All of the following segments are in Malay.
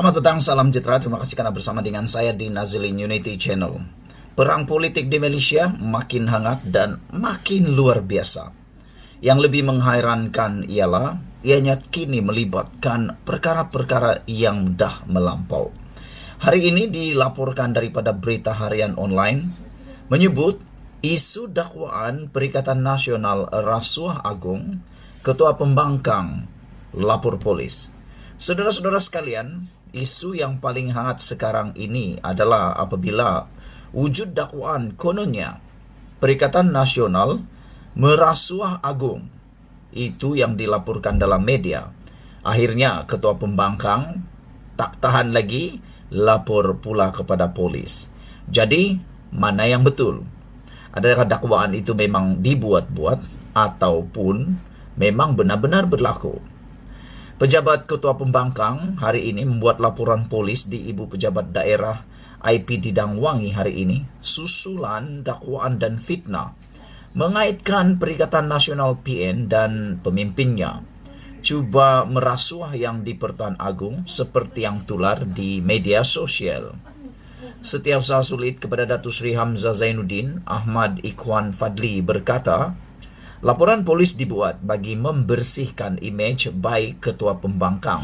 Selamat petang, salam sejahtera. Terima kasih karena bersama dengan saya di Nazilin Unity Channel. Perang politik di Malaysia makin hangat dan makin luar biasa. Yang lebih menghairankan ialah ianya kini melibatkan perkara-perkara yang dah melampau. Hari ini dilaporkan daripada berita harian online menyebut isu dakwaan Perikatan Nasional Rasuah Agung, Ketua Pembangkang lapor polis. Saudara-saudara sekalian, isu yang paling hangat sekarang ini adalah apabila wujud dakwaan kononnya Perikatan Nasional merasuah agung. Itu yang dilaporkan dalam media. Akhirnya Ketua Pembangkang tak tahan lagi, lapor pula kepada polis. Jadi, mana yang betul? Adakah dakwaan itu memang dibuat-buat ataupun memang benar-benar berlaku? Pejabat Ketua Pembangkang hari ini membuat laporan polis di Ibu Pejabat Daerah IP Didang Wangi hari ini susulan dakwaan dan fitnah mengaitkan Perikatan Nasional PN dan pemimpinnya cuba merasuah yang di Pertuan Agong seperti yang tular di media sosial. Setiausaha Sulit kepada Datuk Seri Hamzah Zainuddin, Ahmad Ikhwan Fadli berkata, laporan polis dibuat bagi membersihkan imej baik Ketua Pembangkang,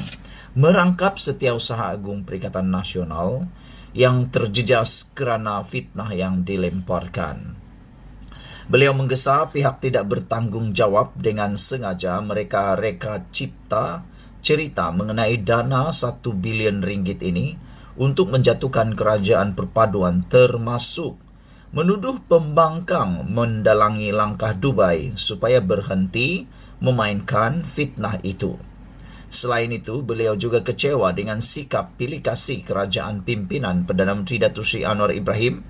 merangkap Setiausaha Agung Perikatan Nasional yang terjejas kerana fitnah yang dilemparkan. Beliau menggesa pihak tidak bertanggungjawab dengan sengaja mereka reka cipta cerita mengenai dana 1 bilion ringgit ini untuk menjatuhkan kerajaan perpaduan, termasuk menuduh Pembangkang mendalangi langkah Dubai supaya berhenti memainkan fitnah itu. Selain itu, beliau juga kecewa dengan sikap pilih kasih kerajaan pimpinan Perdana Menteri Datuk Seri Anwar Ibrahim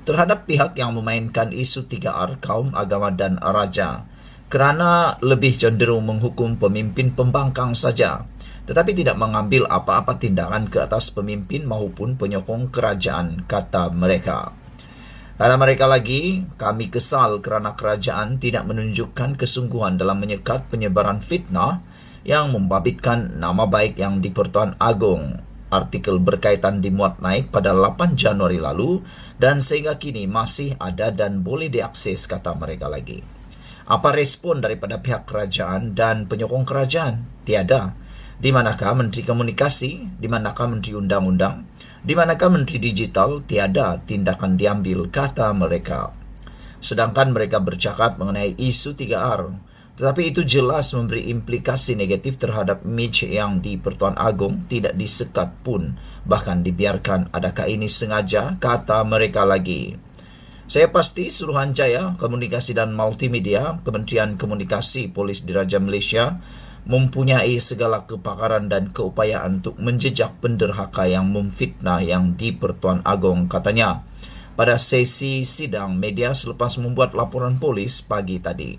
terhadap pihak yang memainkan isu 3R kaum, agama dan raja kerana lebih cenderung menghukum pemimpin Pembangkang saja, tetapi tidak mengambil apa-apa tindakan ke atas pemimpin maupun penyokong kerajaan, kata mereka. Kata mereka lagi, kami kesal kerana kerajaan tidak menunjukkan kesungguhan dalam menyekat penyebaran fitnah yang membabitkan nama baik yang di Pertuan Agong. Artikel berkaitan dimuat naik pada 8 Januari lalu dan sehingga kini masih ada dan boleh diakses, kata mereka lagi. Apa respon daripada pihak kerajaan dan penyokong kerajaan? Tiada. Di manakah Menteri Komunikasi? Di manakah Menteri Undang-Undang? Di manakah Menteri Digital? Tiada tindakan diambil, kata mereka. Sedangkan mereka bercakap mengenai isu 3R. Tetapi itu jelas memberi implikasi negatif terhadap imej yang di Pertuan Agong tidak disekat pun, bahkan dibiarkan. Adakah ini sengaja? Kata mereka lagi. Saya pasti Suruhanjaya Komunikasi dan Multimedia, Kementerian Komunikasi Polis Diraja Malaysia mempunyai segala kepakaran dan keupayaan untuk menjejak penderhaka yang memfitnah yang di Pertuan Agong, katanya pada sesi sidang media selepas membuat laporan polis pagi tadi.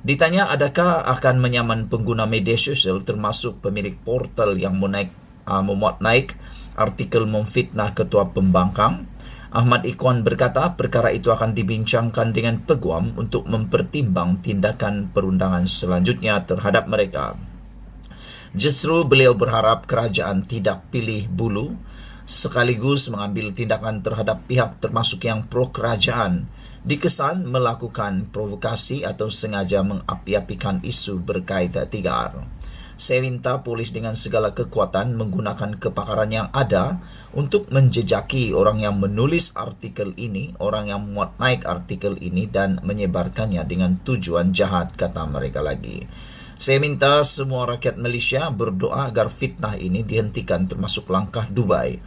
Ditanya adakah akan menyaman pengguna media sosial termasuk pemilik portal yang memuat naik artikel memfitnah Ketua Pembangkang, Ahmad Ikhwan berkata perkara itu akan dibincangkan dengan peguam untuk mempertimbang tindakan perundangan selanjutnya terhadap mereka. Justru beliau berharap kerajaan tidak pilih bulu sekaligus mengambil tindakan terhadap pihak termasuk yang pro kerajaan dikesan melakukan provokasi atau sengaja mengapi-apikan isu berkaitan 3R. Saya minta polis dengan segala kekuatan menggunakan kepakaran yang ada untuk menjejaki orang yang menulis artikel ini, orang yang memuat naik artikel ini dan menyebarkannya dengan tujuan jahat, kata mereka lagi. Saya minta semua rakyat Malaysia berdoa agar fitnah ini dihentikan, termasuk langkah Dubai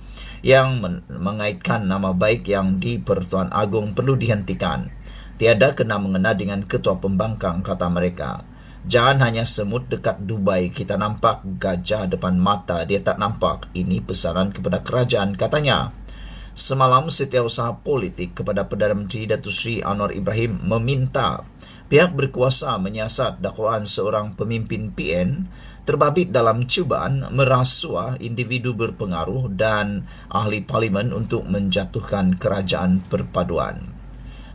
yang mengaitkan nama baik yang di Pertuan Agong perlu dihentikan. Tiada kena mengena dengan Ketua Pembangkang, kata mereka. Jangan hanya semut dekat Dubai, kita nampak gajah depan mata, dia tak nampak. Ini pesanan kepada kerajaan, katanya. Semalam Setiausaha Politik kepada Perdana Menteri Datuk Seri Anwar Ibrahim meminta pihak berkuasa menyiasat dakwaan seorang pemimpin PN terbabit dalam cubaan merasuah individu berpengaruh dan ahli parlimen untuk menjatuhkan kerajaan perpaduan.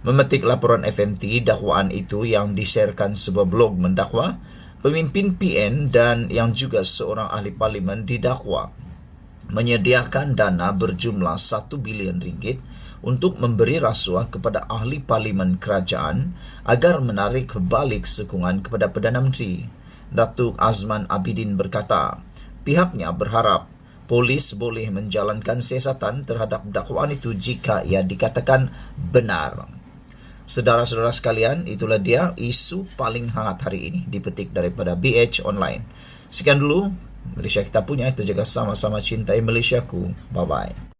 Memetik laporan FNT, dakwaan itu yang diserkan sebuah blog mendakwa pemimpin PN dan yang juga seorang ahli parlimen didakwa menyediakan dana berjumlah 1 bilion ringgit untuk memberi rasuah kepada ahli parlimen kerajaan agar menarik balik sokongan kepada Perdana Menteri. Datuk Azman Abidin berkata, pihaknya berharap polis boleh menjalankan siasatan terhadap dakwaan itu jika ia dikatakan benar. Saudara-saudara sekalian, itulah dia isu paling hangat hari ini dipetik daripada BH Online. Sekian dulu Malaysia kita punya, kita jaga sama-sama cintai Malaysiaku. Bye-bye.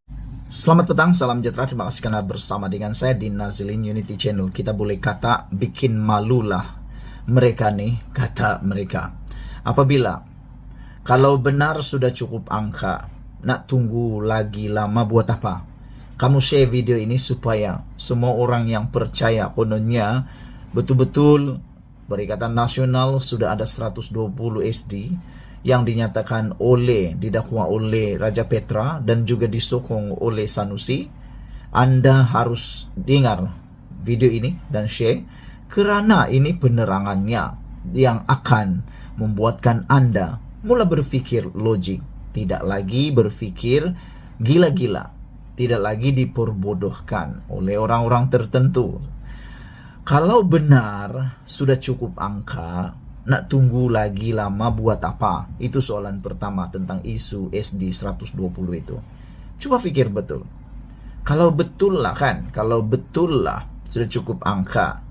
Selamat petang, salam sejahtera. Terima kasih kerana bersama dengan saya di Nazilin Unity Channel. Kita boleh kata bikin malulah mereka nih, kata mereka. Apabila kalau benar sudah cukup angka, nak tunggu lagi lama buat apa? Kamu share video ini supaya semua orang yang percaya kononnya betul-betul Perikatan Nasional sudah ada 120 SD yang dinyatakan didakwa oleh Raja Petra dan juga disokong oleh Sanusi. Anda harus dengar video ini dan share kerana ini penerangannya yang akan membuatkan Anda mula berfikir logik, tidak lagi berfikir gila-gila, tidak lagi diperbodohkan oleh orang-orang tertentu. Kalau benar sudah cukup angka, nak tunggu lagi lama buat apa? Itu soalan pertama tentang isu SD 120 itu. Coba fikir betul. Kalau betul lah sudah cukup angka,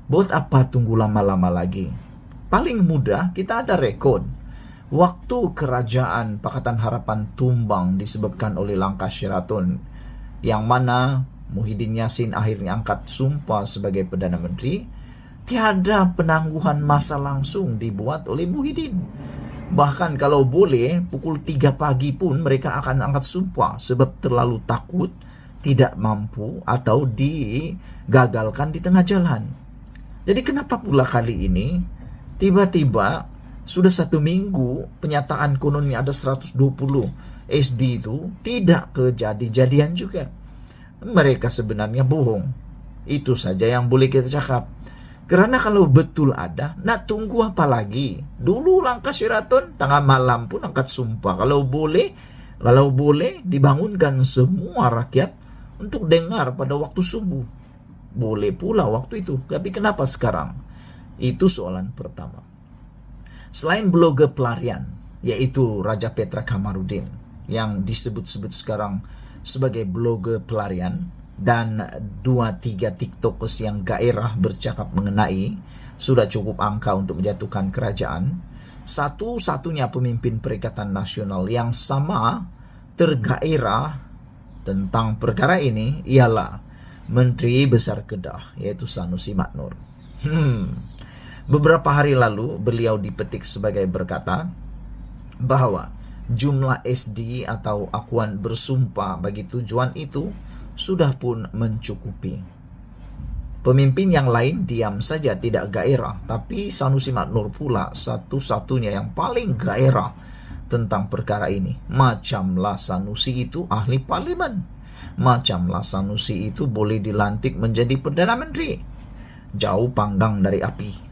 buat apa tunggu lama-lama lagi? Paling mudah kita ada rekod. Waktu kerajaan Pakatan Harapan tumbang disebabkan oleh langkah Sheraton, yang mana Muhyiddin Yassin akhirnya angkat sumpah sebagai Perdana Menteri, tiada penangguhan masa langsung dibuat oleh Muhyiddin. Bahkan kalau boleh, pukul 3 pagi pun mereka akan angkat sumpah sebab terlalu takut, tidak mampu atau digagalkan di tengah jalan. Jadi kenapa pula kali ini tiba-tiba sudah 1 minggu penyataan kononnya ada 120 SD itu tidak kejadian juga. Mereka sebenarnya bohong. Itu saja yang boleh kita cakap. Karena kalau betul ada, nak tunggu apa lagi? Dulu langkah Sheraton tengah malam pun angkat sumpah. Kalau boleh dibangunkan semua rakyat untuk dengar pada waktu subuh. Boleh pula waktu itu. Tapi kenapa sekarang? Itu soalan pertama. Selain blogger pelarian, yaitu Raja Petra Kamarudin, yang disebut-sebut sekarang sebagai blogger pelarian, dan 2-3 tiktokers yang gairah bercakap mengenai sudah cukup angka untuk menjatuhkan kerajaan, satu-satunya pemimpin Perikatan Nasional yang sama tergairah tentang perkara ini ialah Menteri Besar Kedah, yaitu Sanusi Maknur. Beberapa hari lalu beliau dipetik sebagai berkata bahwa jumlah SD atau akuan bersumpah bagi tujuan itu sudah pun mencukupi. Pemimpin yang lain diam saja tidak gairah, tapi Sanusi Maknur pula satu-satunya yang paling gairah tentang perkara ini. Macamlah Sanusi itu ahli parlimen, macamlah Sanusi itu boleh dilantik menjadi Perdana Menteri. Jauh panggang dari api.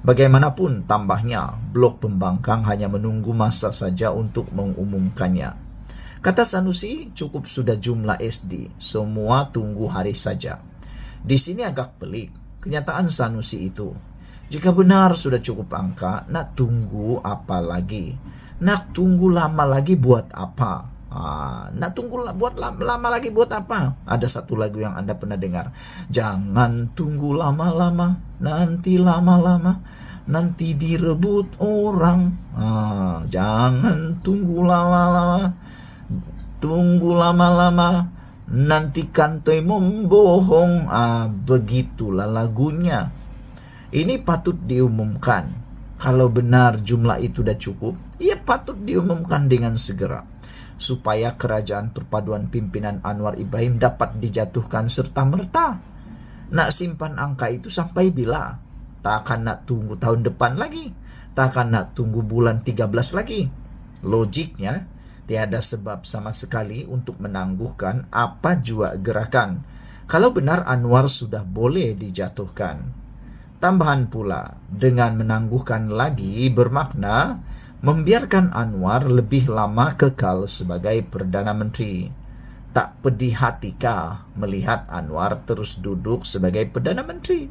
Bagaimanapun tambahnya, blok pembangkang hanya menunggu masa saja untuk mengumumkannya. Kata Sanusi, cukup sudah jumlah SD, semua tunggu hari saja. Di sini agak pelik kenyataan Sanusi itu. Jika benar sudah cukup angka, nak tunggu apa lagi? Nak tunggu lama lagi buat apa? Nak tunggu lama lagi buat apa? Ada satu lagu yang Anda pernah dengar. Jangan tunggu lama-lama, nanti lama-lama, nanti direbut orang. Jangan tunggu lama-lama, tunggu lama-lama, nanti kantoi membohong. Begitulah lagunya. Ini patut diumumkan. Kalau benar jumlah itu sudah cukup, ia patut diumumkan dengan segera, supaya kerajaan perpaduan pimpinan Anwar Ibrahim dapat dijatuhkan serta-merta. Nak simpan angka itu sampai bila? Tak akan nak tunggu tahun depan lagi. Tak akan nak tunggu bulan 13 lagi. Logiknya, tiada sebab sama sekali untuk menangguhkan apa jua gerakan. Kalau benar Anwar sudah boleh dijatuhkan. Tambahan pula, dengan menangguhkan lagi bermakna membiarkan Anwar lebih lama kekal sebagai Perdana Menteri. Tak pedih hatikah melihat Anwar terus duduk sebagai Perdana Menteri?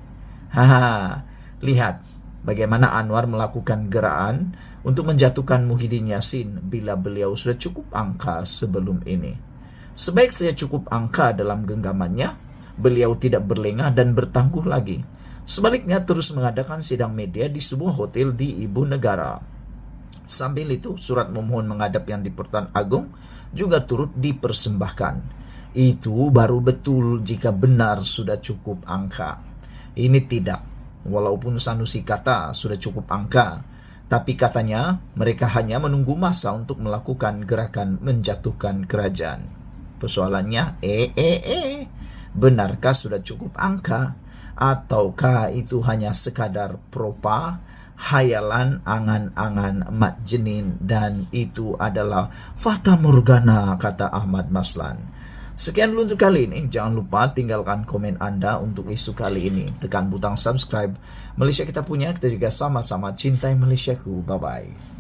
Haha, lihat bagaimana Anwar melakukan gerakan untuk menjatuhkan Muhyiddin Yassin bila beliau sudah cukup angka sebelum ini. Sebaik saya cukup angka dalam genggamannya, beliau tidak berlengah dan bertangguh lagi. Sebaliknya terus mengadakan sidang media di sebuah hotel di ibu negara. Sambil itu, surat memohon menghadap yang di Pertuan Agong juga turut dipersembahkan. Itu baru betul jika benar sudah cukup angka. Ini tidak. Walaupun Sanusi kata sudah cukup angka, tapi katanya mereka hanya menunggu masa untuk melakukan gerakan menjatuhkan kerajaan. Persoalannya, benarkah sudah cukup angka? Ataukah itu hanya sekadar propa, hayalan, angan-angan Mat Jenin, dan itu adalah fata morgana, kata Ahmad Maslan. Sekian dulu untuk kali ini. Jangan lupa tinggalkan komen Anda untuk isu kali ini. Tekan butang subscribe. Malaysia kita punya, kita juga sama-sama cintai Malaysiaku. Bye-bye.